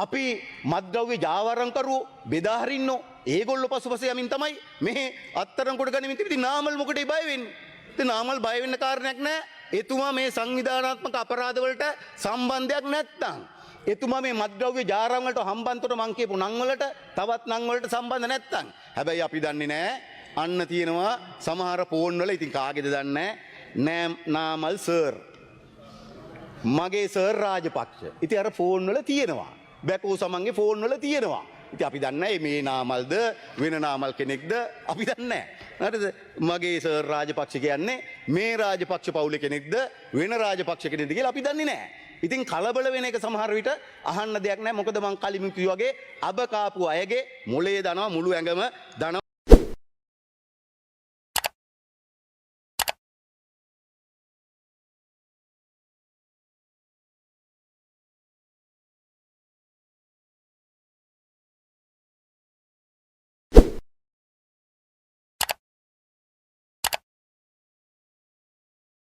අපි මත්ද්‍රව්‍ය ජාවාරම්කරුවෝ බෙදා හරින්නෝ ඒගොල්ලෝ පසුපස යමින් තමයි මේ අත්තරන් කොට ගනිමින් තිබෙන්නේ. නාමල් මොකටද බය වෙන්නේ? ඉතින් නාමල් බය වෙන්න කාරණයක් නැහැ. එතුමා මේ සංවිධානාත්මක අපරාධ වලට සම්බන්ධයක් නැත්තම්, එතුමා මේ මත්ද්‍රව්‍ය ජාරම් වලට හම්බන්තොට මං කියපු නම් වලට තවත් නම් වලට සම්බන්ධ නැත්තම්, හැබැයි අපි දන්නේ නැහැ. අන්න තියෙනවා සමහර ෆෝන් වල, ඉතින් කාගේද දන්නේ නැහැ, නාමල් සර්, මගේ සර් රාජපක්ෂ. ඉතින් අර ෆෝන් වල තියෙනවා, බැකෝ සමන්ගේ ෆෝන් වල තියෙනවා. ඉතින් අපි දන්නේ නැහැ මේ නාමල්ද වෙන නාමල් කෙනෙක්ද අපි දන්නේ නැහැ. හරිද? මගේ සර් රාජපක්ෂ කියන්නේ මේ රාජපක්ෂ පවුලේ කෙනෙක්ද වෙන රාජපක්ෂ කෙනෙක්ද කියලා අපි දන්නේ නැහැ. ඉතින් කලබල වෙන එක සමහර විට අහන්න දෙයක් නැහැ. මොකද මං කලින් කිව්වා වගේ අබ කාපු අයගේ මොලේ දනවා මුළු ඇඟම දනවා.